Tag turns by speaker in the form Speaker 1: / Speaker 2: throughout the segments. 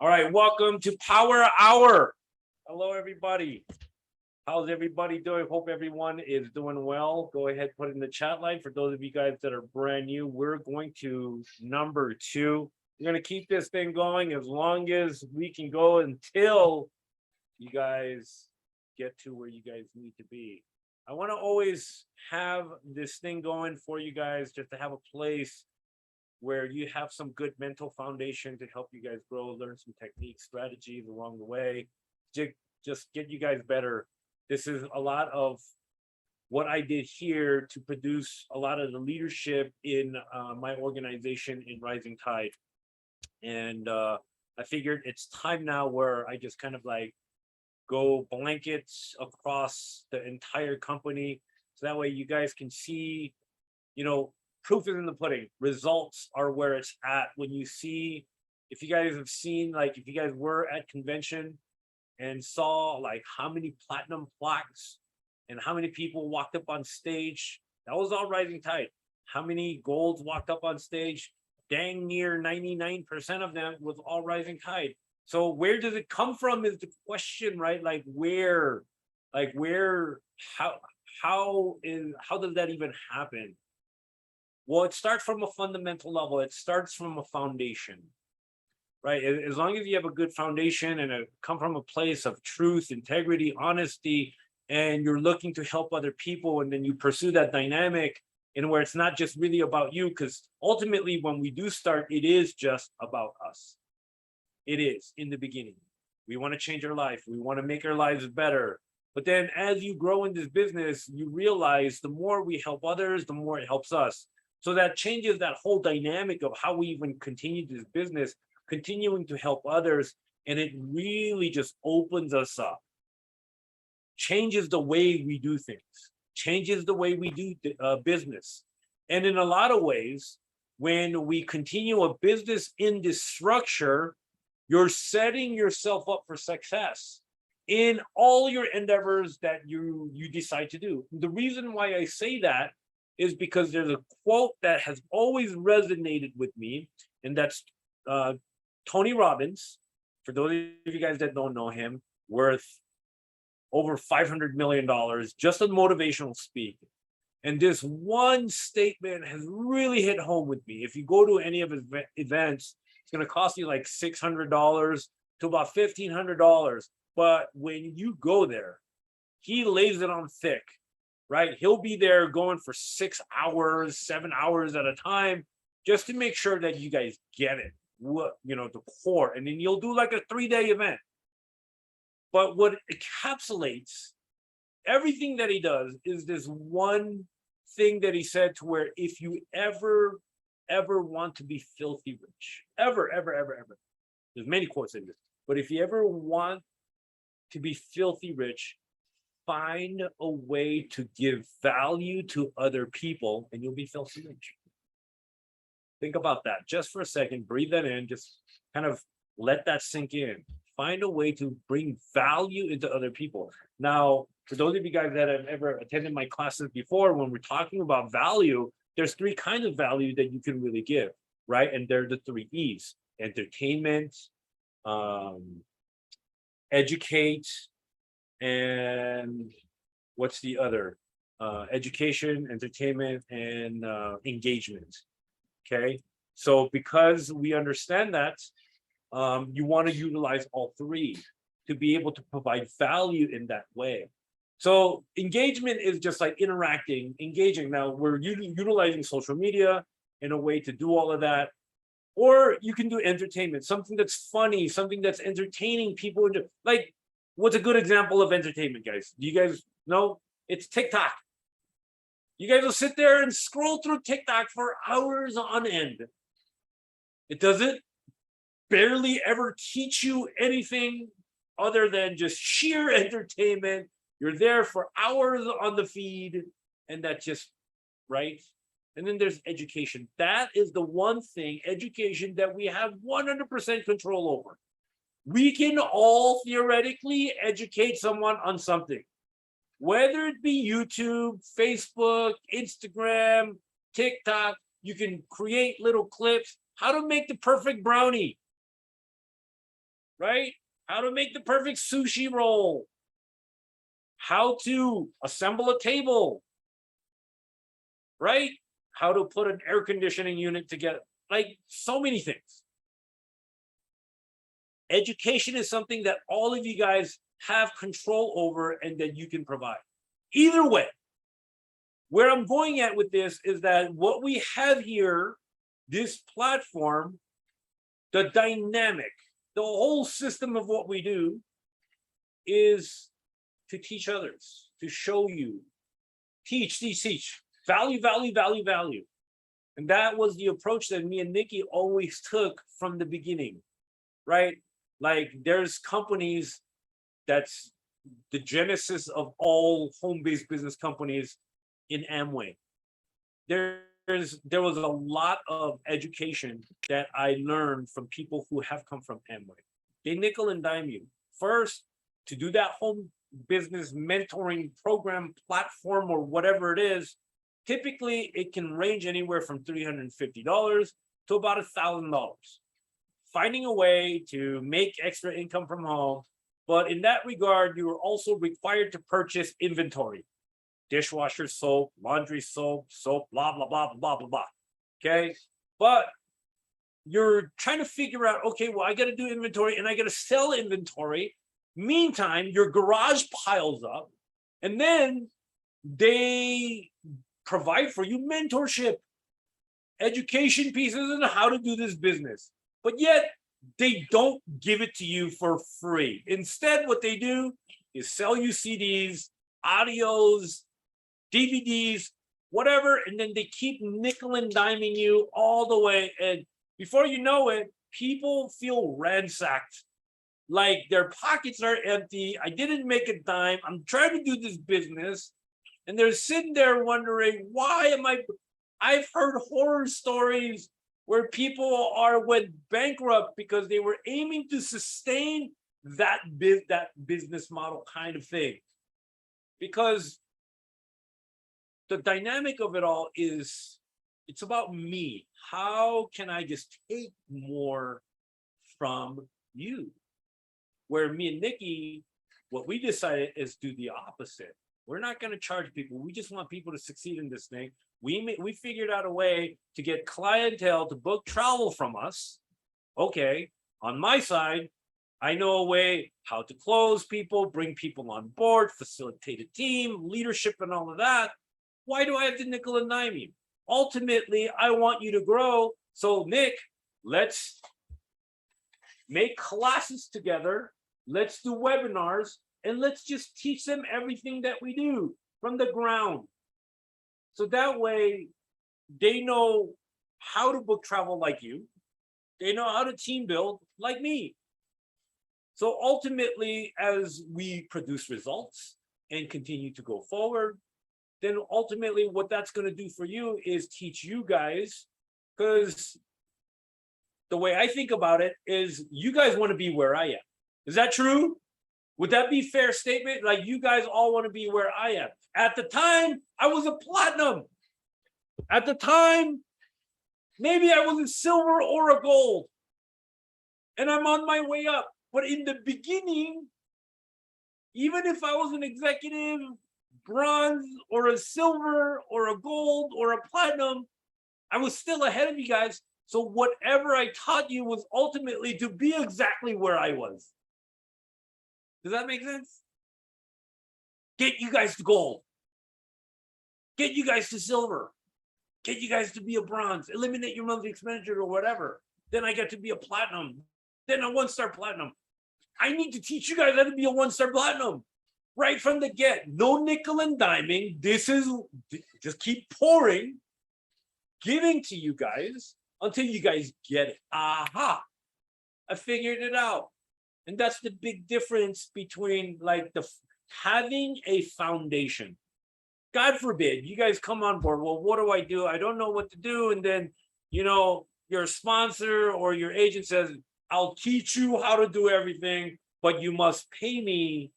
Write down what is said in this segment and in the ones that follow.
Speaker 1: All right, welcome to Power Hour. Hello, everybody. How's everybody doing? Hope everyone is doing well. Go ahead, put it in the chat line. For those of you guys that are brand new, we're going to number 2. We're going to keep this thing going as long as we can go until you guys get to where you guys need to be. I want to always have this thing going for you guys, just to have a place where you have some good mental foundation to help you guys grow, learn some techniques, strategies along the way, just get you guys better. This is a lot of what I did here to produce a lot of the leadership in my organization in Rising Tide. And I figured it's time now where I just kind of like go blankets across the entire company. So that way you guys can see, proof is in the pudding. Results are where it's at. When you see, if you guys have seen, like if you guys were at convention and saw like how many platinum plaques and how many people walked up on stage, that was all Rising Tide. How many golds walked up on stage? Dang near 99% of them was all Rising Tide. So where does it come from is the question, right? Like where, how does that even happen? Well, it starts from a fundamental level. It starts from a foundation, right? As long as you have a good foundation and come from a place of truth, integrity, honesty, and you're looking to help other people, and then you pursue that dynamic in where it's not just really about you, because ultimately when we do start, it is just about us. It is in the beginning. We want to change our life. We want to make our lives better. But then as you grow in this business, you realize the more we help others, the more it helps us. So that changes that whole dynamic of how we even continue this business, continuing to help others. And it really just opens us up, changes the way we do things, changes the way we do business. And in a lot of ways, when we continue a business in this structure, you're setting yourself up for success in all your endeavors that you decide to do. The reason why I say that is because there's a quote that has always resonated with me, and that's Tony Robbins. For those of you guys that don't know him, worth over $500 million, just a motivational speak. And this one statement has really hit home with me. If you go to any of his events, it's going to cost you like $600 to about $1,500. But when you go there, he lays it on thick. Right? He'll be there going for 6 hours, 7 hours at a time, just to make sure that you guys get it, the core. And then you'll do like a 3-day event. But what encapsulates everything that he does is this one thing that he said, to where if you ever want to be filthy rich, ever, there's many quotes in this, but if you ever want to be filthy rich, find a way to give value to other people and you'll be filthy rich. Think about that just for a second. Breathe that in. Just kind of let that sink in. Find a way to bring value into other people. Now, for those of you guys that have ever attended my classes before, when we're talking about value, there's 3 kinds of value that you can really give, right? And they're the 3 E's: entertainment, educate, and what's the other? Education, entertainment, and engagement. Okay, so because we understand that, you want to utilize all 3 to be able to provide value in that way. So engagement is just like interacting, engaging. Now we're utilizing social media in a way to do all of that. Or you can do entertainment, something that's funny, something that's entertaining people. Like, what's a good example of entertainment, guys? Do you guys know? It's TikTok. You guys will sit there and scroll through TikTok for hours on end. It doesn't barely ever teach you anything other than just sheer entertainment. You're there for hours on the feed, and that's just, right? And then there's education. That is the one thing, education, that we have 100% control over. We can all theoretically educate someone on something, whether it be YouTube, Facebook, Instagram, TikTok. You can create little clips, how to make the perfect brownie. right? How to make the perfect sushi roll, how to assemble a table, right? How to put an air conditioning unit together, like so many things. Education is something that all of you guys have control over and that you can provide. Either way, where I'm going at with this is that what we have here, this platform, the dynamic, the whole system of what we do is to teach others, to show you, teach, value, value, value, value. And that was the approach that me and Nikki always took from the beginning, right? Like there's companies that's the genesis of all home-based business companies in Amway. There was a lot of education that I learned from people who have come from Amway. They nickel and dime you. First, to do that home business mentoring program platform or whatever it is, typically it can range anywhere from $350 to about $1,000. Finding a way to make extra income from home. But in that regard, you are also required to purchase inventory. Dishwasher soap, laundry soap, blah, blah, blah, blah, blah, blah. Okay. But you're trying to figure out, okay, well, I got to do inventory and I got to sell inventory. Meantime, your garage piles up and then they provide for you mentorship, education pieces on how to do this business. But yet they don't give it to you for free. Instead, what they do is sell you CDs, audios, DVDs, whatever, and then they keep nickel and diming you all the way. And before you know it, people feel ransacked, like their pockets are empty. I didn't make a dime. I'm trying to do this business. And they're sitting there wondering, why am I've heard horror stories where people went bankrupt because they were aiming to sustain that business model kind of thing. Because the dynamic of it all is, it's about me. How can I just take more from you? Where me and Nikki, what we decided is do the opposite. We're not going to charge people. We just want people to succeed in this thing. We figured out a way to get clientele to book travel from us. Okay, on my side, I know a way how to close people, bring people on board, facilitate a team, leadership and all of that. Why do I have to nickel and dime you? Ultimately, I want you to grow. So Nick, let's make classes together. Let's do webinars and let's just teach them everything that we do from the ground. So that way they know how to book travel like you. They know how to team build like me. So ultimately, as we produce results and continue to go forward, then ultimately what that's going to do for you is teach you guys, because the way I think about it is you guys want to be where I am. Is that true? Would that be a fair statement? Like you guys all want to be where I am. At the time, I was a platinum. At the time, maybe I was a silver or a gold. And I'm on my way up. But in the beginning, even if I was an executive, bronze or a silver or a gold or a platinum, I was still ahead of you guys. So whatever I taught you was ultimately to be exactly where I was. Does that make sense? Get you guys to gold. Get you guys to silver. Get you guys to be a bronze. Eliminate your monthly expenditure or whatever. Then I get to be a platinum. Then a one-star platinum. I need to teach you guys how to be a one-star platinum. Right from the get. No nickel and diming. This is, just keep pouring, giving to you guys until you guys get it. Aha. I figured it out. And that's the big difference between like having a foundation. God forbid you guys come on board. Well, what do I do? I don't know what to do. And then, your sponsor or your agent says, I'll teach you how to do everything, but you must pay me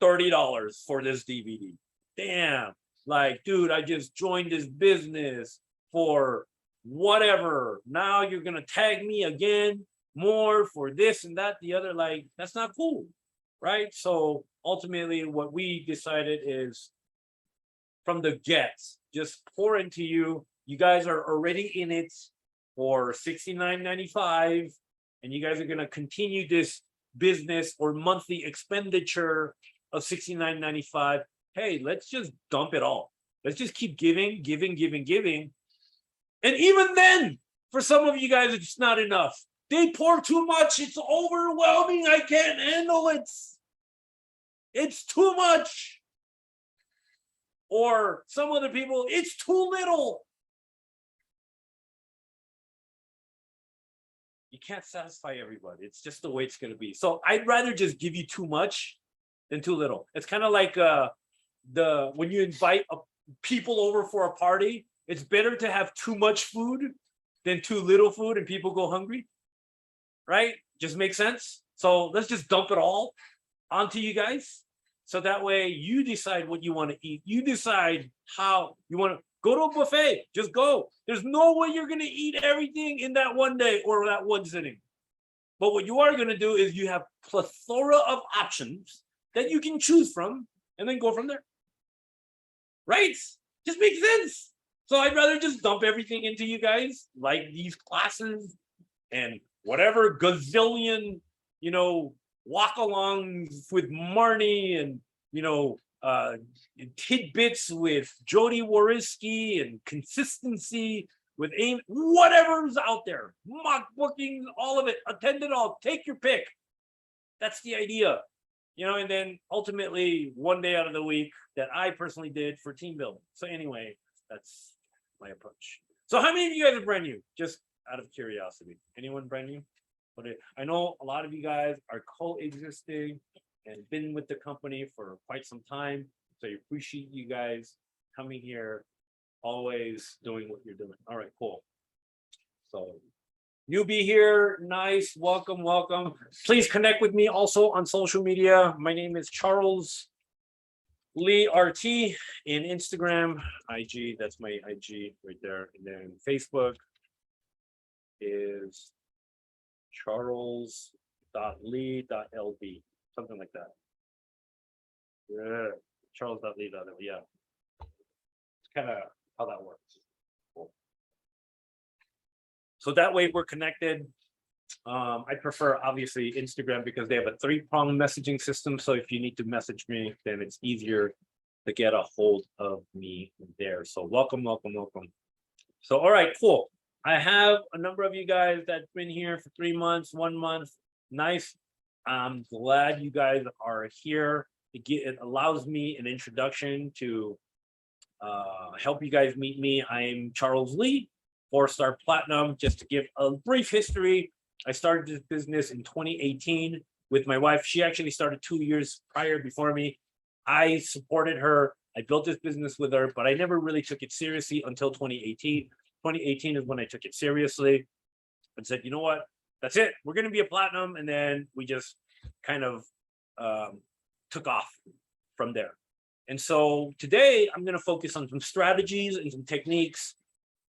Speaker 1: $30 for this DVD. Damn. Like, dude, I just joined this business for whatever. Now you're going to tag me again. more for this and that, the other, like, that's not cool, right? So ultimately what we decided is from the get, just pour into you. You guys are already in it for $69.95, and you guys are going to continue this business or monthly expenditure of $69.95. Hey, let's just dump it all. Let's just keep giving, giving, giving, giving. And even then, for some of you guys, it's not enough. They pour too much. It's overwhelming. I can't handle it. It's too much. Or some other people, it's too little. You can't satisfy everybody. It's just the way it's going to be. So I'd rather just give you too much than too little. It's kind of like when you invite people over for a party, it's better to have too much food than too little food and people go hungry, right? Just makes sense. So let's just dump it all onto you guys. So that way you decide what you want to eat. You decide how you want to go to a buffet. Just go. There's no way you're going to eat everything in that one day or that one sitting. But what you are going to do is you have plethora of options that you can choose from and then go from there. Right? Just makes sense. So I'd rather just dump everything into you guys, like these classes and whatever gazillion, walk-alongs with Marnie and, tidbits with Jody Wariski and consistency with Amy, whatever's out there, mock bookings, all of it, attend it all, take your pick. That's the idea, and then ultimately one day out of the week that I personally did for team building. So anyway, that's my approach. So how many of you guys are brand new? Just out of curiosity, anyone brand new? But I know a lot of you guys are coexisting and been with the company for quite some time. So I appreciate you guys coming here, always doing what you're doing. All right, cool. So newbie here, nice, welcome, welcome. Please connect with me also on social media. My name is Charles Lee RT in Instagram, IG, that's my IG right there. And then Facebook is charles.lee.lb, something like that. Yeah, charles.lee.lb, yeah. It's kind of how that works. Cool. So that way we're connected. I prefer obviously Instagram because they have a 3-pronged messaging system. So if you need to message me, then it's easier to get a hold of me there. So welcome, welcome, welcome. So, all right, cool. I have a number of you guys that's been here for 3 months, 1 month. Nice. I'm glad you guys are here. It allows me an introduction to help you guys meet me. I'm Charles Lee, 4-star platinum. Just to give a brief history, I started this business in 2018 with my wife. She actually started 2 years prior before me. I supported her. I built this business with her, but I never really took it seriously until 2018. 2018 is when I took it seriously and said, you know what, that's it. We're going to be a platinum. And then we just kind of took off from there. And so today I'm going to focus on some strategies and some techniques,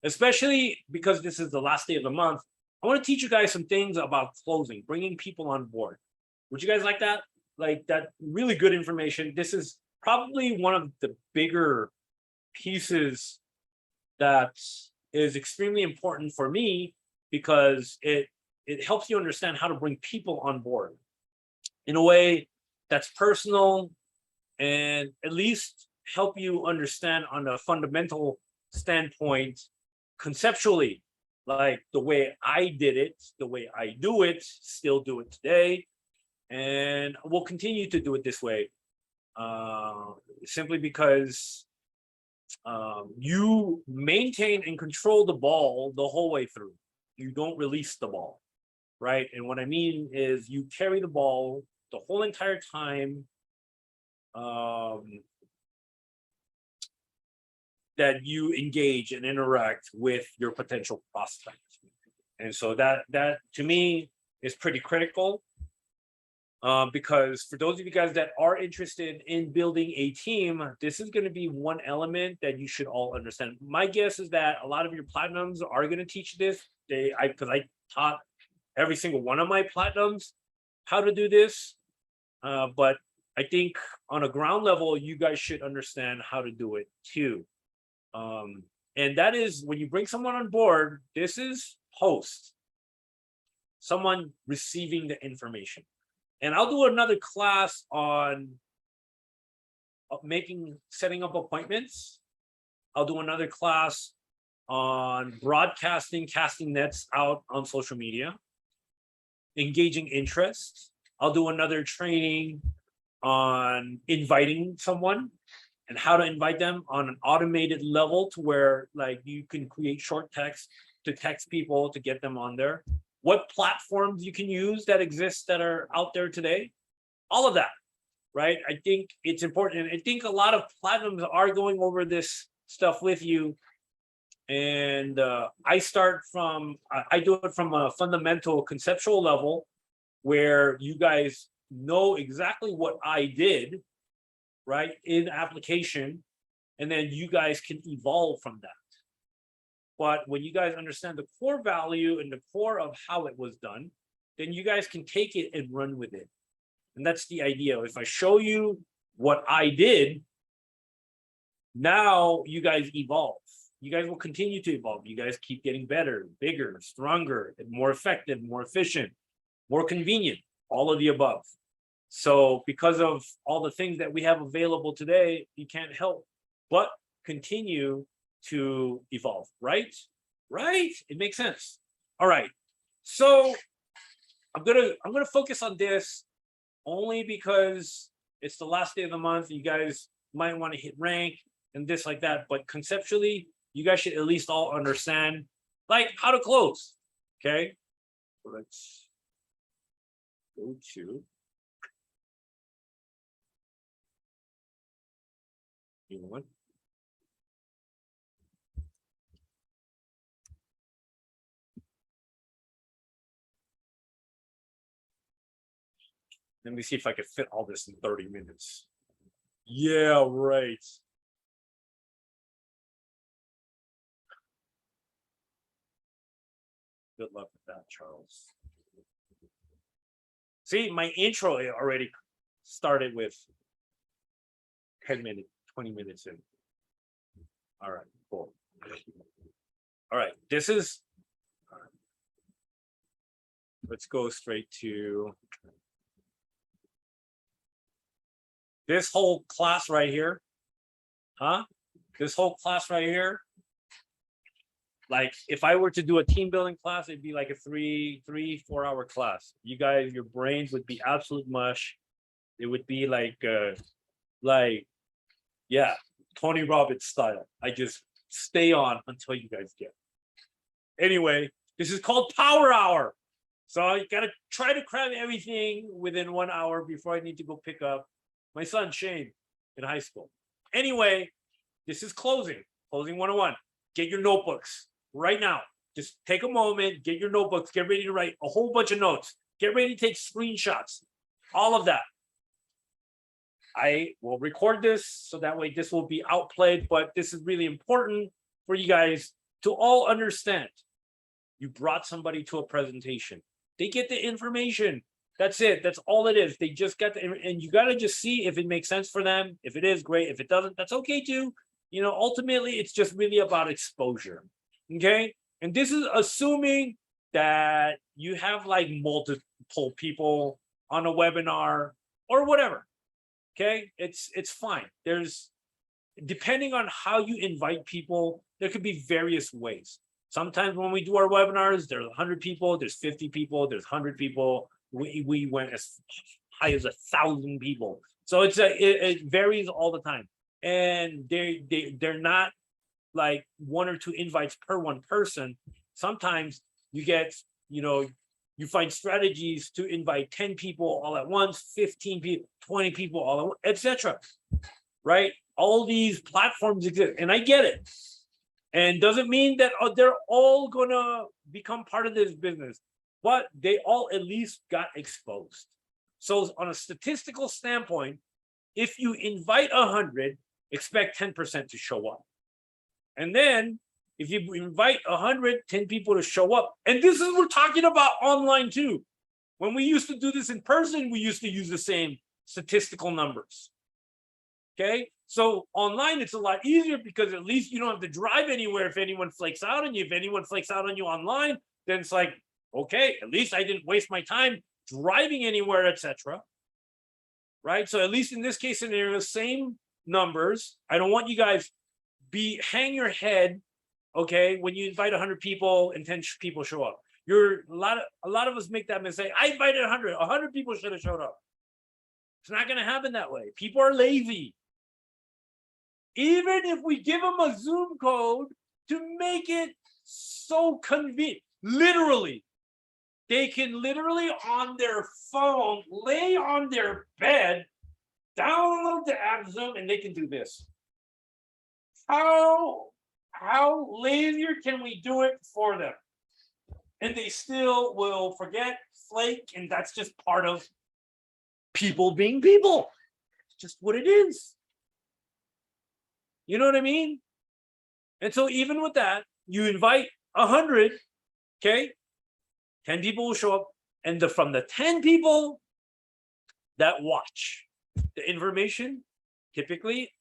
Speaker 1: especially because this is the last day of the month. I want to teach you guys some things about closing, bringing people on board. Would you guys like that? Like that really good information. This is probably one of the bigger pieces that is extremely important for me because it helps you understand how to bring people on board in a way that's personal and at least help you understand on a fundamental standpoint, conceptually, like the way I did it, the way I do it, still do it today, and we'll continue to do it this way, simply because you maintain and control the ball the whole way through. You don't release the ball, right? And what I mean is you carry the ball the whole entire time that you engage and interact with your potential prospect. And so that to me is pretty critical, because for those of you guys that are interested in building a team, this is going to be one element that you should all understand. My guess is that a lot of your platinums are going to teach this. Because I taught every single one of my platinums how to do this. But I think on a ground level, you guys should understand how to do it too. And that is when you bring someone on board, this is host, someone receiving the information. And I'll do another class on setting up appointments. I'll do another class on broadcasting, casting nets out on social media, engaging interest. I'll do another training on inviting someone and how to invite them on an automated level to where like you can create short text to text people to get them on there. What platforms you can use that exist that are out there today, all of that, right? I think it's important. And I think a lot of platinums are going over this stuff with you. And I do it from a fundamental conceptual level where you guys know exactly what I did, right, in application, and then you guys can evolve from that. But when you guys understand the core value and the core of how it was done, then you guys can take it and run with it. And that's the idea. If I show you what I did, now you guys evolve. You guys will continue to evolve. You guys keep getting better, bigger, stronger, and more effective, more efficient, more convenient, all of the above. So because of all the things that we have available today, you can't help but continue to evolve, right? Right? It makes sense. All right. So I'm gonna focus on this only because it's the last day of the month. You guys might want to hit rank and this like that, but conceptually, you guys should at least all understand like how to close. Okay. Let's go to one. Let me see if I could fit all this in 30 minutes. Yeah, right. Good luck with that, Charles. See, my intro already started with 10 minutes, 20 minutes in. All right, cool. All right, this is, let's go straight to this whole class right here. This whole class right here. Like if I were to do a team building class, it'd be like a 4 hour class. You guys, your brains would be absolute mush. It would be like, yeah, Tony Robbins style. I just stay on until you guys get it. Anyway, this is called Power Hour. So I gotta try to cram everything within 1 hour before I need to go pick up my son Shane in high school. Anyway, this is closing 101. Get your notebooks right now. Just take a moment, get your notebooks, get ready to write a whole bunch of notes, get ready to take screenshots, all of that. I will record this so that way this will be outplayed, but this is really important for you guys to all understand. You brought somebody to a presentation. They get the information. That's it. That's all it is. They just got the, and you got to just see if it makes sense for them. If it is, great. If it doesn't, that's okay too. You know, ultimately, it's just really about exposure. Okay. And this is assuming that you have like multiple people on a webinar or whatever. Okay. It's fine. There's, depending on how you invite people, there could be various ways. Sometimes when we do our webinars, there's 100 people, there's 50 people, there's 100 people. We went as high as 1,000 people. So it varies all the time. And they're not like 1 or 2 invites per one person. Sometimes you get, you find strategies to invite 10 people all at once, 15 people, 20 people all at once, etc. Right? All these platforms exist, and I get it. And doesn't mean that they're all gonna become part of this business, but they all at least got exposed. So on a statistical standpoint, if you invite 100, expect 10% to show up. And then If you invite 100, 10 people to show up, and this is, we're talking about online too. When we used to do this in person, we used to use the same statistical numbers. Okay, so online it's a lot easier because at least you don't have to drive anywhere if anyone flakes out on you. If anyone flakes out on you online, then it's like, okay, at least I didn't waste my time driving anywhere, etc. Right? So at least in this case scenario, same numbers. I don't want you guys hang your head, okay, when you invite 100 people and 10 people show up. A lot of us make that mistake. I invited 100. 100 people should have showed up. It's not going to happen that way. People are lazy. Even if we give them a Zoom code to make it so convenient, literally, they can literally on their phone, lay on their bed, download the app Zoom, and they can do this. How lazier can we do it for them? And they still will forget, flake, and that's just part of people being people. It's just what it is. You know what I mean? And so even with that, you invite 100, okay? 10 people will show up, and from the 10 people that watch the information, typically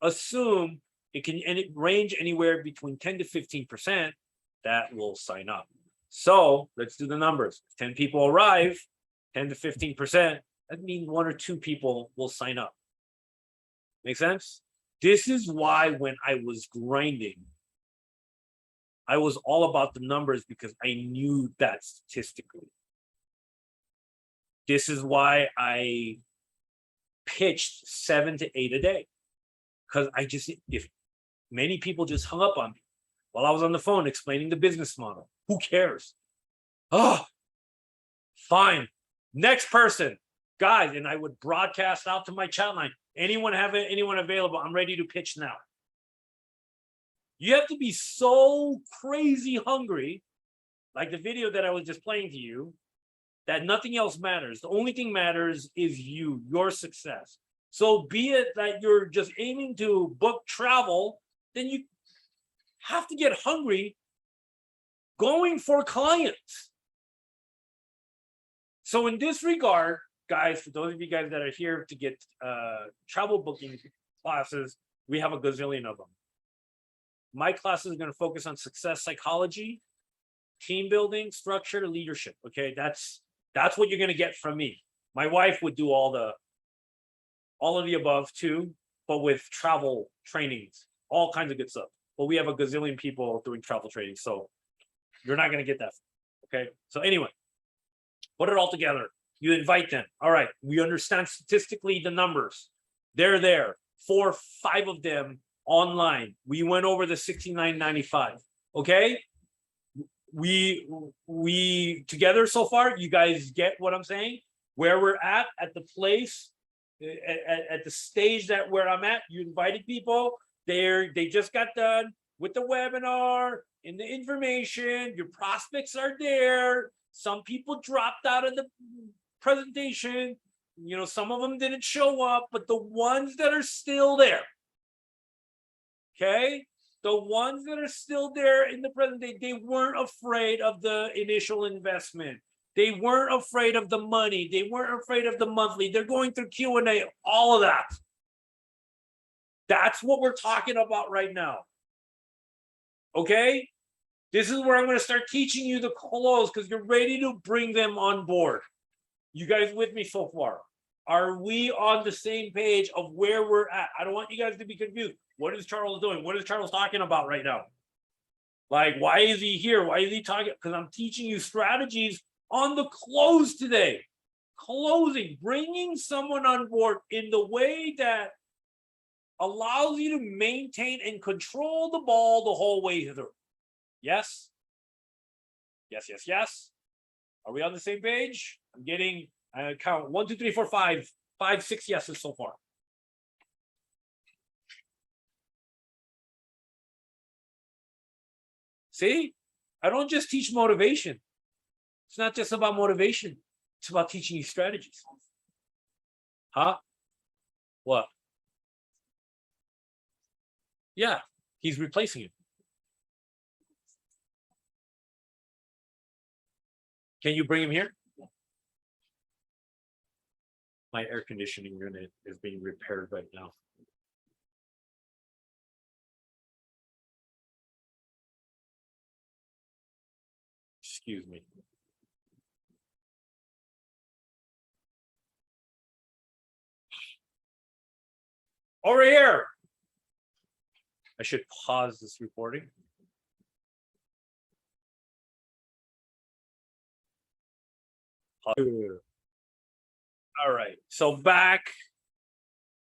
Speaker 1: assume it range anywhere between 10 to 15% that will sign up. So let's do the numbers. If 10 people arrive, 10 to 15%, that means 1 or 2 people will sign up. Make sense? This is why when I was grinding, I was all about the numbers because I knew that statistically. This is why I pitched 7 to 8 a day. Because if many people just hung up on me while I was on the phone explaining the business model, who cares? Oh, fine. Next person, guys, and I would broadcast out to my chat line. Anyone available? I'm ready to pitch now. You have to be so crazy hungry, like the video that I was just playing to you, that nothing else matters. The only thing matters is your success. So be it that you're just aiming to book travel, then you have to get hungry going for clients. So in this regard, guys, for those of you guys that are here to get travel booking classes, we have a gazillion of them. My class is going to focus on success psychology, team building, structure, leadership. Okay, that's what you're going to get from me. My wife would do all of the above too, but with travel trainings, all kinds of good stuff. But we have a gazillion people doing travel training, so you're not going to get that. Okay, so anyway, put it all together. You invite them. All right, we understand statistically the numbers. They're there. 4 or 5 of them online. We went over the $69.95. Okay, we together so far. You guys get what I'm saying? Where we're at the place, at the stage that where I'm at. You invited people. They just got done with the webinar and the information. Your prospects are there. Some people dropped out of the presentation. You know, some of them didn't show up, but the ones that are still there, okay, the ones that are still there in the presentation, they weren't afraid of the initial investment. They weren't afraid of the money. They weren't afraid of the monthly. They're going through Q&A, all of that. That's what we're talking about right now. Okay? This is where I'm going to start teaching you the close because you're ready to bring them on board. You guys with me so far? Are we on the same page of where we're at? I don't want you guys to be confused. What is Charles doing? What is Charles talking about right now? Like, why is he here? Why is he talking? Because I'm teaching you strategies on the close today. Closing, bringing someone on board in the way that allows you to maintain and control the ball the whole way through. Yes? Yes, yes, yes. Are we on the same page? I'm getting, I count 1, 2, 3, 4, 5, 6 yeses so far. See, I don't just teach motivation. It's not just about motivation. It's about teaching you strategies. Huh? What? Yeah, he's replacing it. Can you bring him here? My air conditioning unit is being repaired right now. Excuse me. Over here. I should pause this recording. All right, so back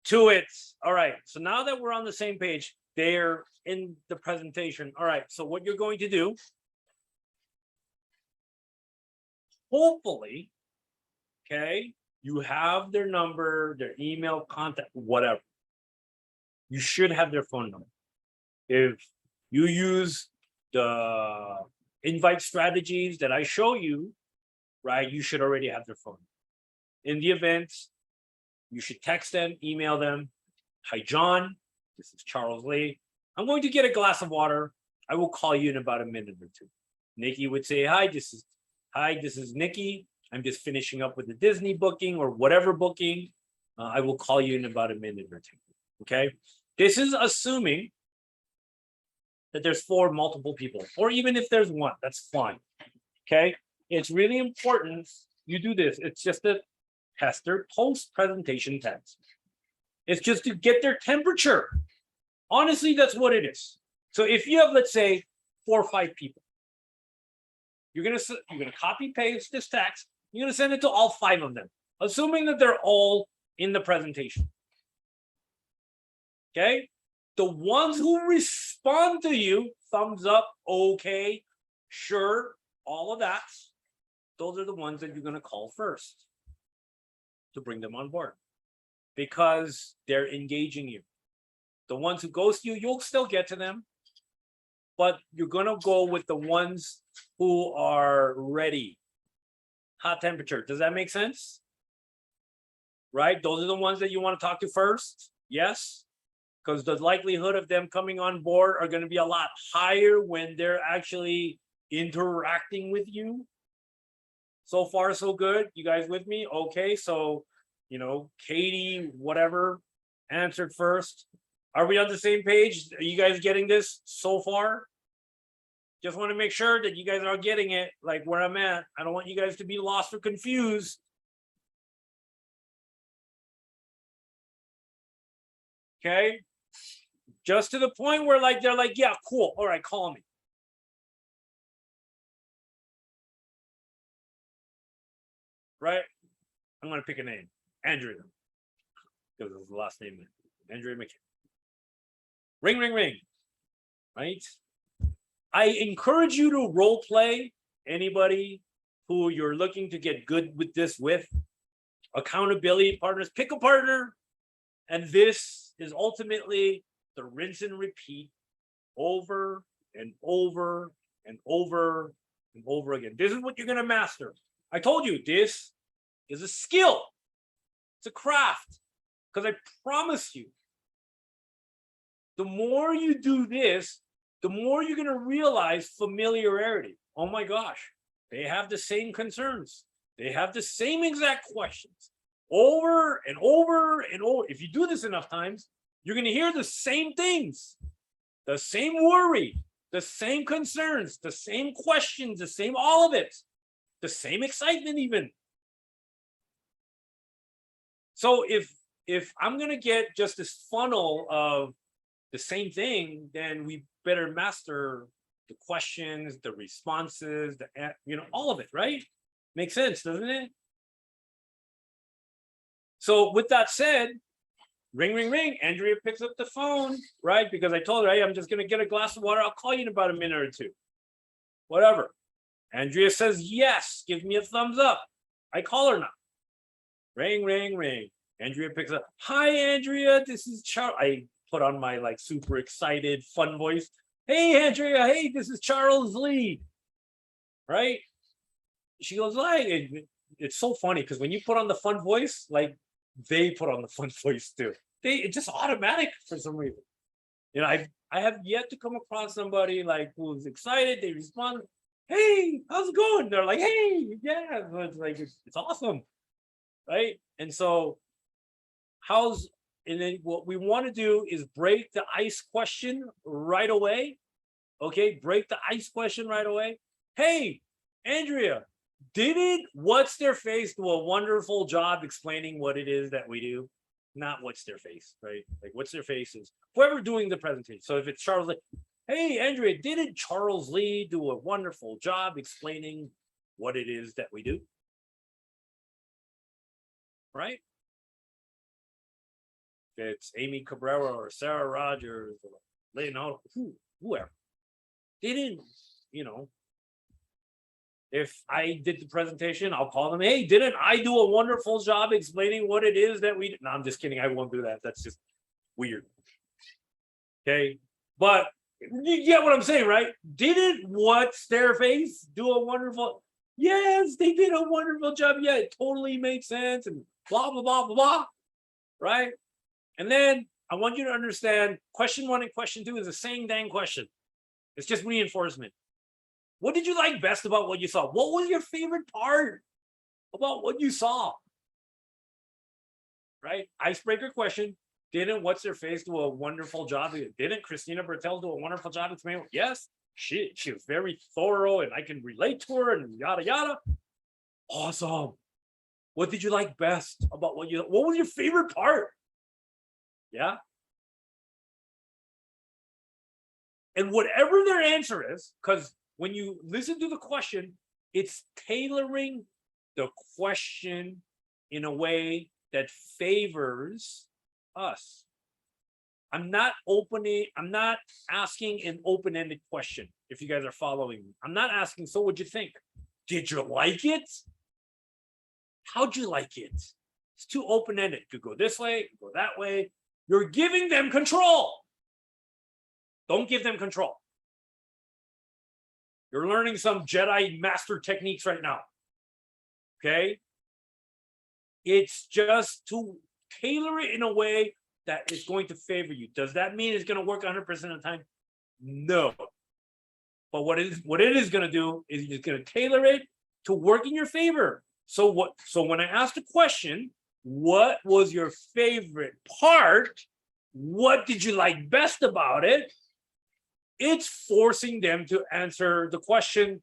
Speaker 1: to it. All right, so now that we're on the same page, they're in the presentation. All right, so what you're going to do, hopefully, okay, you have their number, their email, contact, whatever. You should have their phone number. If you use the invite strategies that I show you, right, you should already have their phone. In the event, you should text them, email them. Hi, John. This is Charles Lee. I'm going to get a glass of water. I will call you in about a minute or two. Nikki would say, hi, this is Nikki. I'm just finishing up with the Disney booking or whatever booking. I will call you in about a minute or two. Okay. This is assuming that there's 4 multiple people, or even if there's 1, that's fine. Okay. It's really important you do this. It's just a tester post-presentation test. It's just to get their temperature. Honestly, that's what it is. So if you have, let's say, 4 or 5 people, you're gonna copy paste this text. You're gonna send it to all 5 of them, assuming that they're all in the presentation. Okay, the ones who respond to you, thumbs up, okay, sure, all of that. Those are the ones that you're gonna call first to bring them on board, because they're engaging you. The ones who ghost you, you'll still get to them, but you're gonna go with the ones who are ready. Hot temperature. Does that make sense? Right? Those are the ones that you want to talk to first. Yes, because the likelihood of them coming on board are going to be a lot higher when they're actually interacting with you. So far, so good. You guys with me? Okay, so, Katie, whatever, answered first. Are we on the same page? Are you guys getting this so far? Just want to make sure that you guys are getting it, like where I'm at. I don't want you guys to be lost or confused. Okay? Just to the point where they're like, yeah, cool. All right, call me. Right? I'm going to pick a name. Andrea. Because it's the last name. Andrea McKay. Ring, ring, ring. Right? I encourage you to role play anybody who you're looking to get good with this with. Accountability partners, pick a partner. And this is ultimately the rinse and repeat over and over and over and over again. This is what you're going to master. I told you, this is a skill. It's a craft. Because I promise you, the more you do this, the more you're going to realize familiarity. Oh my gosh, they have the same concerns. They have the same exact questions over and over and over. If you do this enough times, you're going to hear the same things, the same worry, the same concerns, the same questions, the same, all of it, the same excitement even. So if I'm going to get just this funnel of the same thing, then we better master the questions, the responses, all of it, right? Makes sense, doesn't it? So with that said, ring, ring, ring. Andrea picks up the phone, right? Because I told her, hey, I'm just going to get a glass of water. I'll call you in about a minute or two. Whatever. Andrea says, yes, give me a thumbs up. I call her now. Ring, ring, ring. Andrea picks up. Hi, Andrea. This is Charles. I put on my super excited, fun voice. Hey, Andrea. Hey, this is Charles Lee. Right? She goes, it's so funny because when you put on the fun voice, they put on the fun voice too. It's just automatic for some reason. I have yet to come across somebody who's excited. They respond, hey, how's it going? They're like, hey, yeah, it's like it's awesome, right? And so and then what we want to do is break the ice question right away. Okay, break the ice question right away. Hey, Andrea, didn't what's their face do a wonderful job explaining what it is that we do? Not what's their face, right? Like what's their face is whoever doing the presentation. So if it's Charles Lee, hey, Andrea, didn't Charles Lee do a wonderful job explaining what it is that we do? Right? If it's Amy Cabrera or Sarah Rogers or Leonardo, whoever. Didn't, if I did the presentation, I'll call them, hey, didn't I do a wonderful job explaining what it is that we do? No, I'm just kidding. I won't do that. That's just weird. Okay. But you get what I'm saying, right? Didn't what's their face do a wonderful? Yes, they did a wonderful job. Yeah, it totally makes sense and blah, blah, blah, blah, blah. Right. And then I want you to understand question 1 and question 2 is the same dang question. It's just reinforcement. What did you like best about what you saw? What was your favorite part about what you saw? Right? Icebreaker question. Didn't what's their face do a wonderful job? Didn't Christina Bertel do a wonderful job explaining? Yes, she was very thorough and I can relate to her and yada yada. Awesome. What did you like best about what was your favorite part? Yeah. And whatever their answer is, because when you listen to the question, it's tailoring the question in a way that favors us. I'm not asking an open-ended question, if you guys are following me. I'm not asking, so what'd you think? Did you like it? How'd you like it? It's too open-ended. It could go this way, it could go that way. You're giving them control. Don't give them control. You're learning some Jedi master techniques right now. Okay? It's just to tailor it in a way that is going to favor you. Does that mean it's going to work 100% of the time? No. But what it is going to do is it's going to tailor it to work in your favor. So when I asked the question, what was your favorite part? What did you like best about it? It's forcing them to answer the question,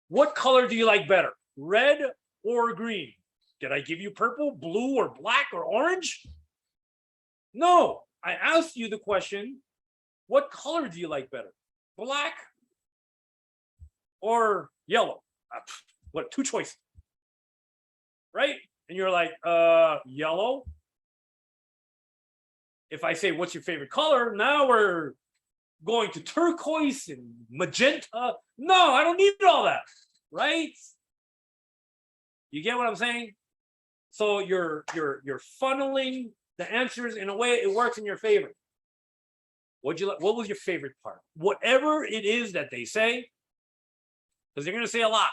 Speaker 1: what color do you like better? Red or green? Did I give you purple, blue, or black, or orange? No, I asked you the question, what color do you like better? Black or yellow? What, 2 choices, right? And you're like, yellow. If I say, what's your favorite color? Now we're going to turquoise and magenta. No, I don't need all that, right? You get what I'm saying? So you're funneling the answers in a way it works in your favor. What was your favorite part? Whatever it is that they say, because they're going to say a lot.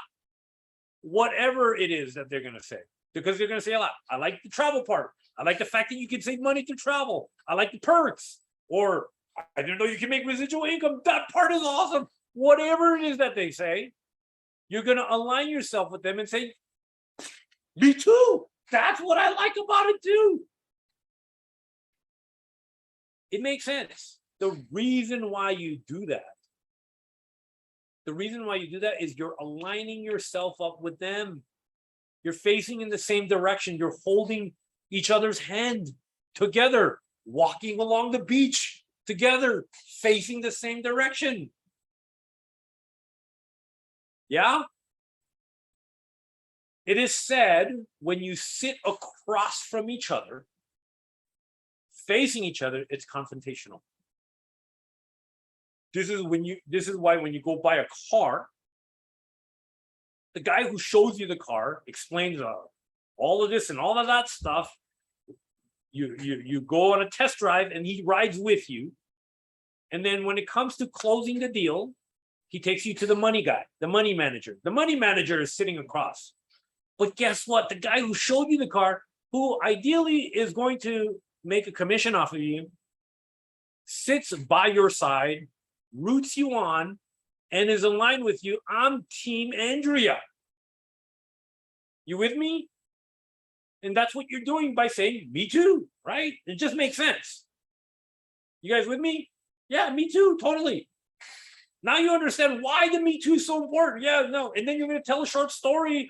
Speaker 1: Whatever it is that they're going to say, because they're going to say a lot. I like the travel part. I like the fact that you can save money to travel. I like the perks. Or I didn't know you can make residual income. That part is awesome. Whatever it is that they say, you're going to align yourself with them and say, me too. That's what I like about it too. It makes sense. The reason why you do that, is you're aligning yourself up with them. You're facing in the same direction. You're holding each other's hand together, walking along the beach together, facing the same direction. Yeah? It is said when you sit across from each other, facing each other, it's confrontational. This is why when you go buy a car, the guy who shows you the car explains all of this and all of that stuff. You go on a test drive and he rides with you. And then when it comes to closing the deal, he takes you to the money guy, the money manager. The money manager is sitting across. But guess what? The guy who showed you the car, who ideally is going to make a commission off of you, sits by your side, roots you on, and is aligned with you, I'm Team Andrea. You with me? And that's what you're doing by saying, me too, right? It just makes sense. You guys with me? Yeah, me too, totally. Now you understand why the me too is so important. Yeah, no. And then you're going to tell a short story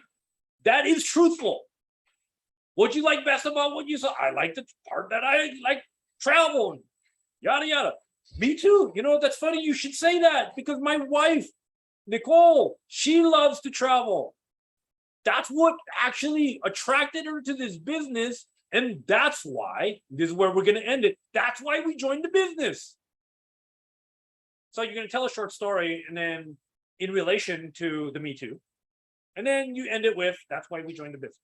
Speaker 1: that is truthful. What'd you like best about what you saw? I like the part that I like travel, yada, yada. Me too. You know, that's funny. You should say that because my wife, Nicole, she loves to travel. That's what actually attracted her to this business. And that's why, this is where we're going to end it. That's why we joined the business. So you're going to tell a short story and then in relation to the Me Too. And then you end it with, that's why we joined the business.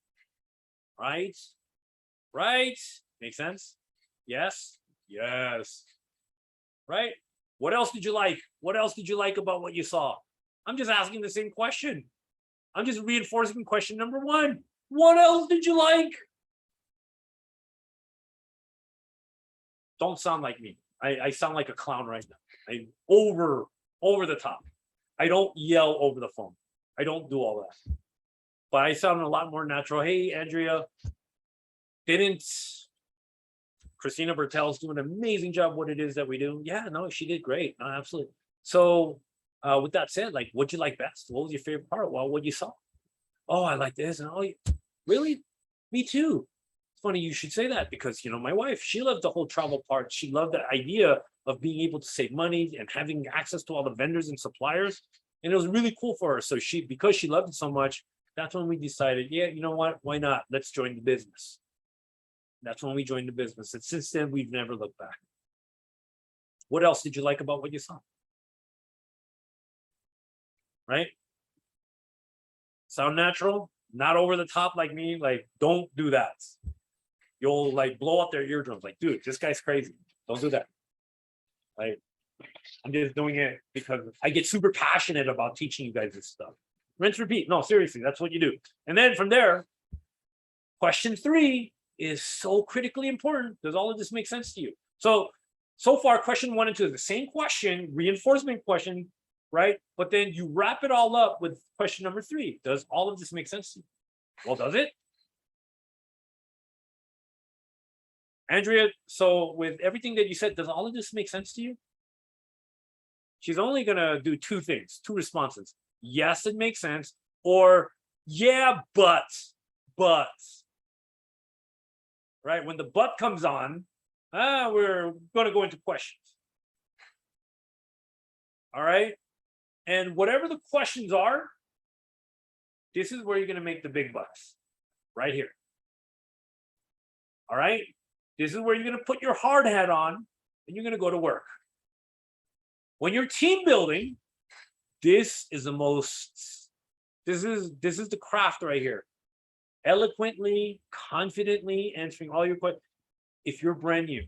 Speaker 1: Right? Right? Make sense? Yes? Yes. Right? What else did you like? What else did you like about what you saw? I'm just asking the same question. I'm just reinforcing question number one. What else did you like? Don't sound like me. I sound like a clown right now. I'm over the top. I don't yell over the phone. I don't do all that. But I sound a lot more natural. Hey, Andrea, Christina Bertel's doing an amazing job what it is that we do. Yeah, no, she did great. No, absolutely. So with that said, like, what'd you like best? What was your favorite part? Well, what you saw? Oh, I like this. And oh, really? Me too. It's funny you should say that because, you know, my wife, she loved the whole travel part. She loved the idea of being able to save money and having access to all the vendors and suppliers. And it was really cool for her. So because she loved it so much, that's when we decided, yeah, you know what? Why not? Let's join the business. That's when we joined the business. And since then, we've never looked back. What else did you like about what you saw? Right? Sound natural? Not over the top like me. Like, don't do that. You'll like blow up their eardrums. Like, dude, this guy's crazy. Don't do that. Like, I'm just doing it because I get super passionate about teaching you guys this stuff. Rinse, repeat. No, seriously, that's what you do. And then from there, question 3 is so critically important. Does all of this make sense to you? So far, question 1 and 2 is the same question, reinforcement question, right? But then you wrap it all up with question number 3. Does all of this make sense to you? Well, does it? Andrea, so with everything that you said, does all of this make sense to you? She's only going to do 2 things, 2 responses. Yes, it makes sense. Or, yeah, but. Right? When the but comes on, we're going to go into questions. All right? And whatever the questions are, this is where you're going to make the big bucks. Right here. All right? This is where you're going to put your hard hat on and you're going to go to work. When you're team building, this is the craft right here. Eloquently, confidently answering all your questions. If you're brand new,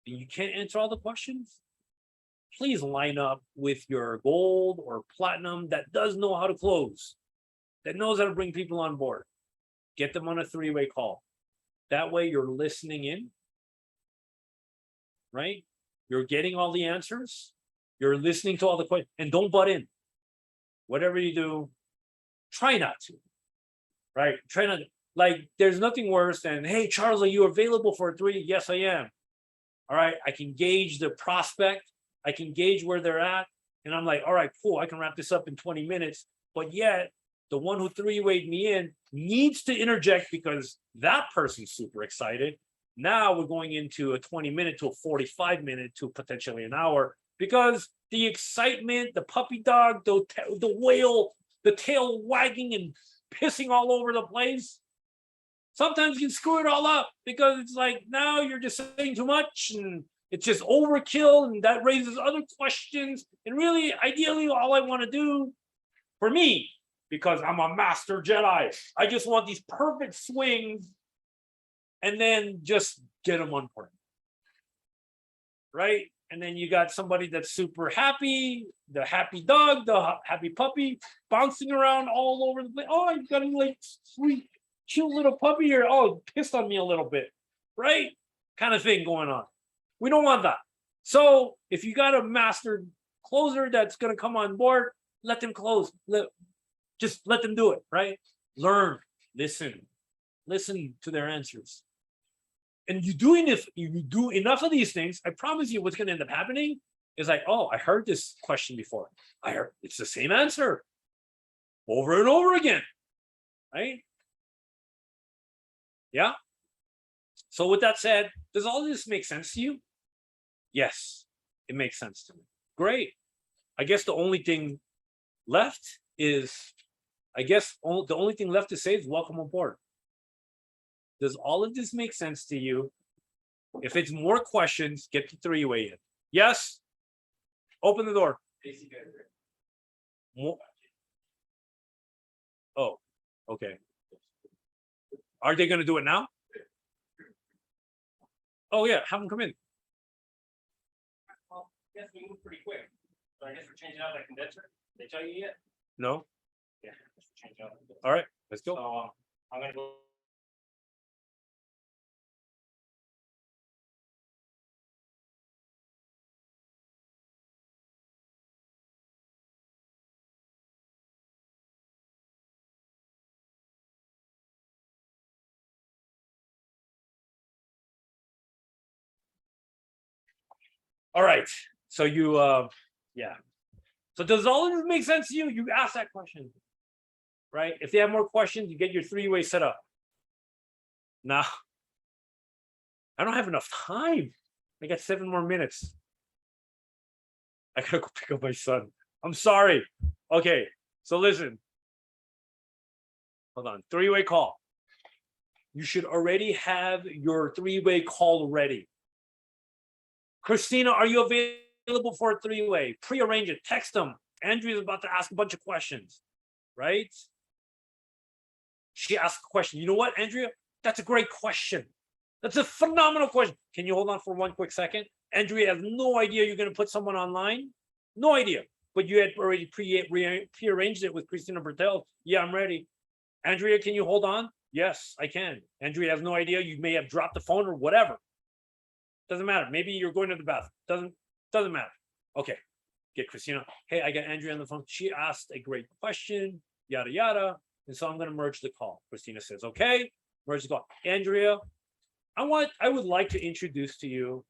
Speaker 1: and you can't answer all the questions, please line up with your gold or platinum that does know how to close, that knows how to bring people on board. Get them on a 3-way call. That way you're listening in, right? You're getting all the answers. You're listening to all the questions, and don't butt in. Whatever you do, try not to, right? Try not to. Like, there's nothing worse than, hey, Charles, are you available for a 3? Yes, I am. All right, I can gauge the prospect. I can gauge where they're at. And I'm like, all right, cool, I can wrap this up in 20 minutes. But yet, the one who 3-wayed me in needs to interject because that person's super excited. Now we're going into a 20-minute to a 45-minute to potentially an hour because the excitement, the puppy dog, the whale, the tail wagging and pissing all over the place. Sometimes you can screw it all up because it's like, now you're just saying too much and it's just overkill and that raises other questions. And really, ideally, all I want to do for me, because I'm a master Jedi, I just want these perfect swings and then just get them on point. Right? And then you got somebody that's super happy, the happy dog, the happy puppy, bouncing around all over the place. Oh, you got a like sweet, cute little puppy here. Oh, pissed on me a little bit, right? Kind of thing going on. We don't want that. So if you got a master closer that's going to come on board, let them close. Just let them do it, right? Learn, listen to their answers. And you do enough of these things, I promise you what's going to end up happening is like, oh, I heard this question before. I heard it's the same answer over and over again, right? Yeah. So with that said, does all this make sense to you? Yes, it makes sense to me. Great. I guess the only thing left is, the only thing left to say is welcome aboard. Does all of this make sense to you? If it's more questions, get the three-way in. Yes? Open the door. Oh, okay. Are they going to do it now? Oh, yeah. Have them come in.
Speaker 2: Well, I guess we moved pretty quick. So I guess we're changing out that condenser. Did they tell you yet?
Speaker 1: No?
Speaker 2: Yeah, we're changing out the condenser.
Speaker 1: All right. Let's go.
Speaker 2: So I'm going to go.
Speaker 1: All right. So you, yeah. So does all of this make sense to you? You ask that question, right? If they have more questions, you get your three-way set up. Now, I don't have enough time. I got 7 more minutes. I gotta go pick up my son. I'm sorry. Okay, so listen. Hold on. Three-way call. You should already have your three-way call ready. Christina, are you available for a three-way? Pre-arrange it. Text them. Andrea's about to ask a bunch of questions, right? She asked a question. You know what, Andrea? That's a great question. That's a phenomenal question. Can you hold on for one quick second? Andrea has no idea you're going to put someone online. No idea. But you had already pre-arranged it with Christina Bertel. Yeah, I'm ready. Andrea, can you hold on? Yes, I can. Andrea has no idea. You may have dropped the phone or whatever. Doesn't matter. Maybe you're going to the bathroom. Doesn't matter. Okay. Get Christina. Hey, I got Andrea on the phone. She asked a great question. Yada yada. And so I'm going to merge the call. Christina says, okay, merge the call. Andrea, I would like to introduce to you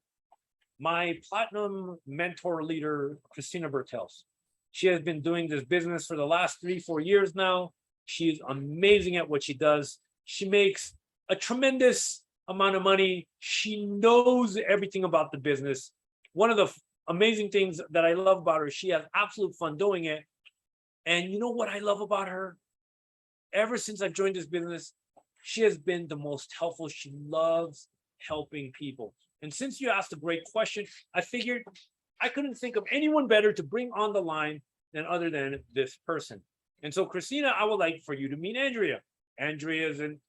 Speaker 1: my platinum mentor leader, Christina Bertels. She has been doing this business for the last 3-4 years now. She's amazing at what she does. She makes a tremendous amount of money. She knows everything about the business. One of the amazing things that I love about her, she has absolute fun doing it. And you know what I love about her? Ever since I've joined this business, she has been the most helpful. She loves helping people. And since you asked a great question, I figured I couldn't think of anyone better to bring on the line other than this person. And so, Christina, I would like for you to meet Andrea. Andrea is an,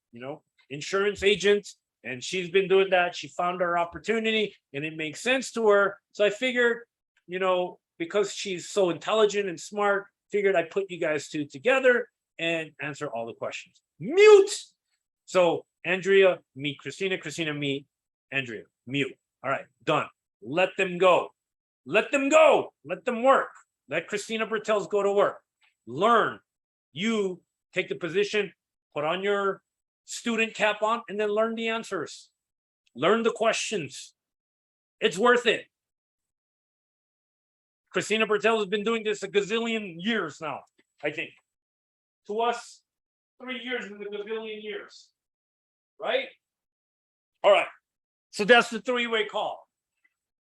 Speaker 1: insurance agent, and she's been doing that. She found her opportunity, and it makes sense to her. So I figured, because she's so intelligent and smart, figured I'd put you guys two together and answer all the questions. Mute. So Andrea, meet Christina. Christina, meet Andrea. Mute. All right, done. Let them go. Let them go. Let them work. Let Christina Bertels go to work. Learn. You take the position, put on your student cap on, and then learn the answers. Learn the questions. It's worth it. Christina Bertels has been doing this a gazillion years now, I think. To us, 3 years in the gazillion years. Right? All right. So that's the three-way call.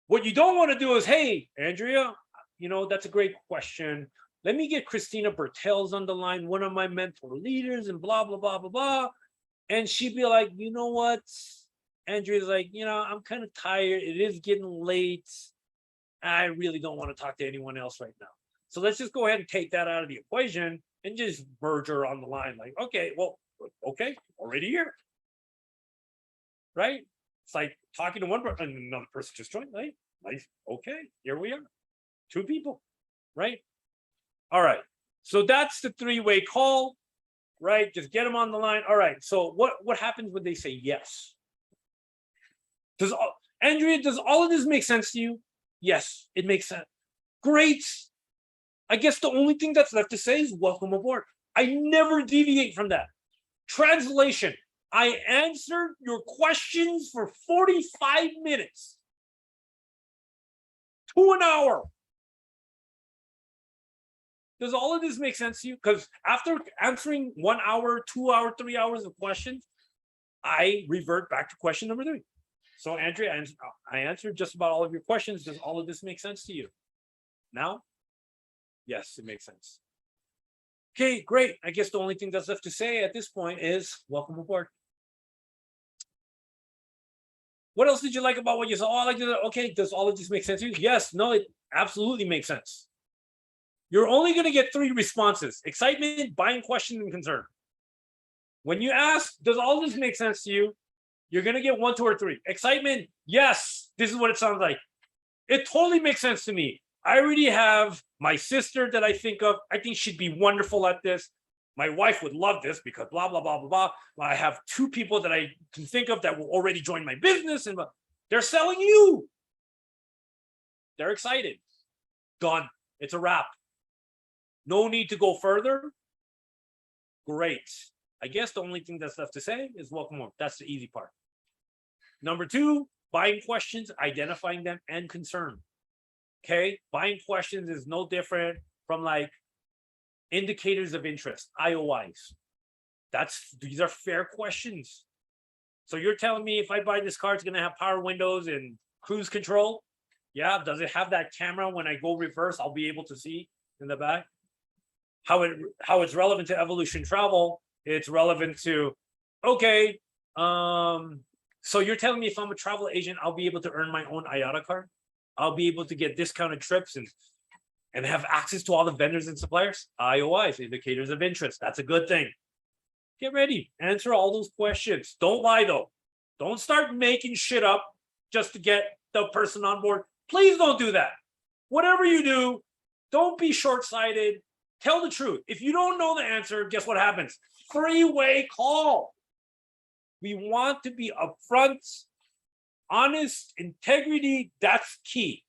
Speaker 1: What you don't want to do is, hey, Andrea, that's a great question. Let me get Christina Bertels on the line, one of my mentor leaders, and blah, blah, blah, blah, blah. And she'd be like, you know what? Andrea's like, I'm kind of tired. It is getting late. I really don't want to talk to anyone else right now. So let's just go ahead and take that out of the equation and just merge her on the line. Like, okay, already here. Right? It's like talking to one person and another person just joined. Right? Nice. Okay, here we are. 2 people. Right? All right. So that's the three-way call. Right? Just get them on the line. All right. So what happens when they say yes? Andrea, does all of this make sense to you? Yes, it makes sense. Great. I guess the only thing that's left to say is welcome aboard. I never deviate from that. Translation. I answered your questions for 45 minutes to an hour. Does all of this make sense to you? Because after answering 1 hour, 2 hour, 3 hours of questions, I revert back to question number 3. So Andrea, I answered just about all of your questions. Does all of this make sense to you? Now? Yes, it makes sense. Okay, great. I guess the only thing that's left to say at this point is welcome aboard. What else did you like about what you saw? Oh, I like it. Okay, does all of this make sense to you? Yes, no, it absolutely makes sense. You're only going to get 3 responses: excitement, buying, question, and concern. When you ask, does all this make sense to you? You're going to get 1, 2, or 3. Excitement, yes, this is what it sounds like. It totally makes sense to me. I already have my sister that I think of. I think she'd be wonderful at this. My wife would love this because blah, blah, blah, blah, blah. I have 2 people that I can think of that will already join my business, and they're selling you. They're excited. Done. It's a wrap. No need to go further. Great. I guess the only thing that's left to say is welcome home. That's the easy part. Number 2, buying questions, identifying them, and concern. Okay, buying questions is no different from like indicators of interest, IOIs. These are fair questions. So you're telling me if I buy this car, it's going to have power windows and cruise control? Yeah. Does it have that camera when I go reverse? I'll be able to see in the back. How it's relevant to Evolution Travel? It's relevant to, okay. So you're telling me if I'm a travel agent, I'll be able to earn my own IATA card? I'll be able to get discounted trips and have access to all the vendors and suppliers? IOIs, indicators of interest. That's a good thing. Get ready. Answer all those questions. Don't lie though. Don't start making shit up just to get the person on board. Please don't do that. Whatever you do, don't be short-sighted. Tell the truth. If you don't know the answer, guess what happens? Three-way call. We want to be upfront, honest, integrity. That's key.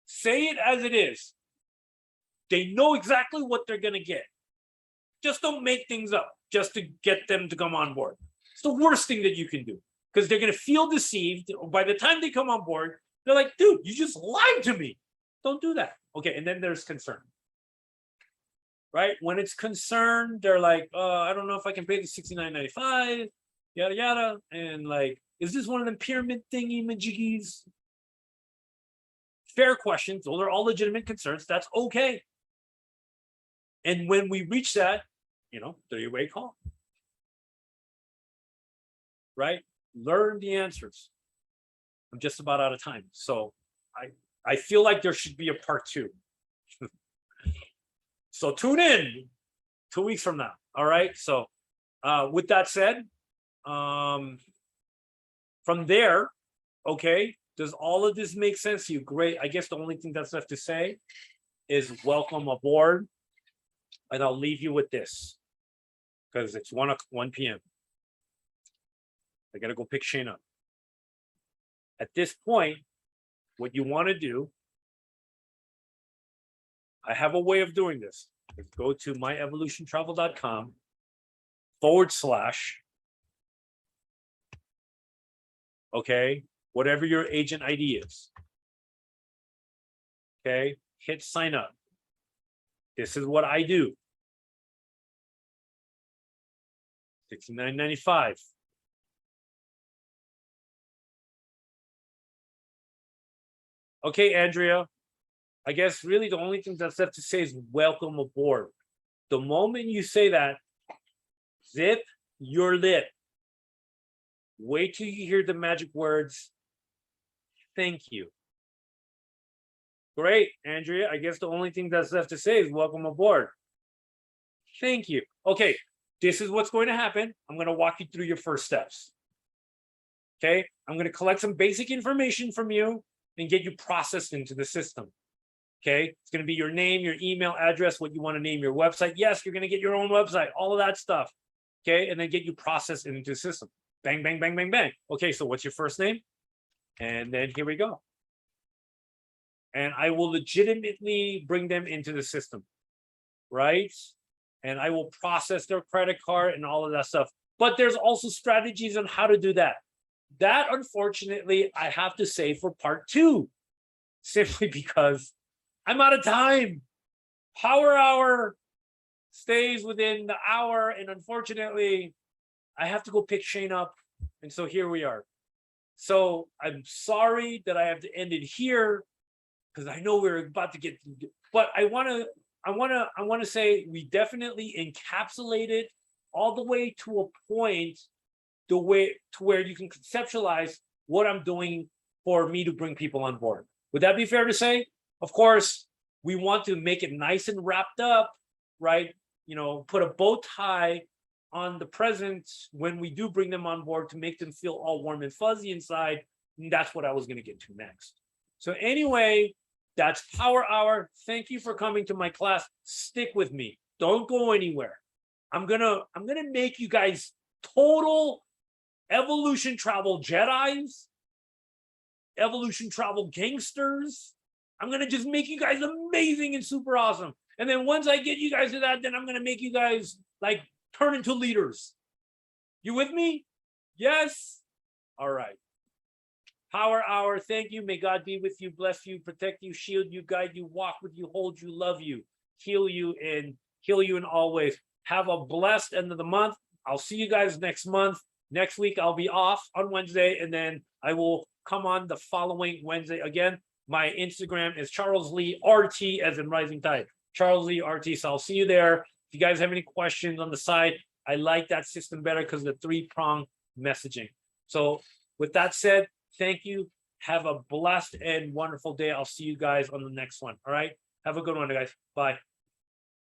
Speaker 1: Say it as it is. They know exactly what they're going to get. Just don't make things up just to get them to come on board. It's the worst thing that you can do because they're going to feel deceived. By the time they come on board, they're like, dude, you just lied to me. Don't do that. Okay, and then there's concern. Right? When it's concern, they're like, I don't know if I can pay the $69.95, yada, yada. And like, is this one of them pyramid thingy majiggies? Fair questions. Those are all legitimate concerns. That's okay. And when we reach that, three-way call. Right? Learn the answers. I'm just about out of time. So I feel like there should be a part 2. So tune in 2 weeks from now. All right. So with that said, from there, okay, does all of this make sense to you? Great. I guess the only thing that's left to say is welcome aboard. And I'll leave you with this because it's 1 p.m. I got to go pick Shane up. At this point, what you want to do, I have a way of doing this. Go to myevolutiontravel.com / okay, whatever your agent ID is. Okay, hit sign up. This is what I do. $69.95. Okay, Andrea. I guess really the only thing that's left to say is welcome aboard. The moment you say that, zip, you're lit. Wait till you hear the magic words. Thank you. Great, Andrea. I guess the only thing that's left to say is welcome aboard. Thank you. Okay, this is what's going to happen. I'm going to walk you through your first steps. Okay, I'm going to collect some basic information from you and get you processed into the system. Okay, it's going to be your name, your email address, what you want to name your website. Yes, you're going to get your own website, all of that stuff. Okay, and then get you processed into the system. Bang, bang, bang, bang, bang. Okay, so what's your first name? And then here we go. and I will legitimately bring them into the system, right? And I will process their credit card and all of that stuff. But there's also strategies on how to do that. That, unfortunately, I have to say for part 2, simply because I'm out of time. Power Hour stays within the hour, and unfortunately, I have to go pick Shane up. And so here we are. So I'm sorry that I have to end it here, because I know we're about to get, but I want to say we definitely encapsulated all the way to a point, the way to where you can conceptualize what I'm doing for me to bring people on board. Would that be fair to say? Of course, we want to make it nice and wrapped up, right? You know, put a bow tie on the present when we do bring them on board to make them feel all warm and fuzzy inside. And that's what I was going to get to next. So anyway, that's Power Hour. Thank you for coming to my class. Stick with me. Don't go anywhere. I'm gonna make you guys total evolution travel Jedis, evolution travel gangsters. I'm gonna just make you guys amazing and super awesome. And then once I get you guys to that, then I'm gonna make you guys like turn into leaders. You with me? Yes? All right. Power Hour, thank you. May God be with you, bless you, protect you, shield you, guide you, walk with you, hold you, love you, heal you in all ways. Have a blessed end of the month. I'll see you guys next month. Next week, I'll be off on Wednesday, and then I will come on the following Wednesday again. My Instagram is Charles Lee RT, as in Rising Tide. Charles Lee RT. So I'll see you there. If you guys have any questions on the side, I like that system better because of the 3-prong messaging. So with that said, thank you. Have a blessed and wonderful day. I'll see you guys on the next one. All right. Have a good one, guys. Bye.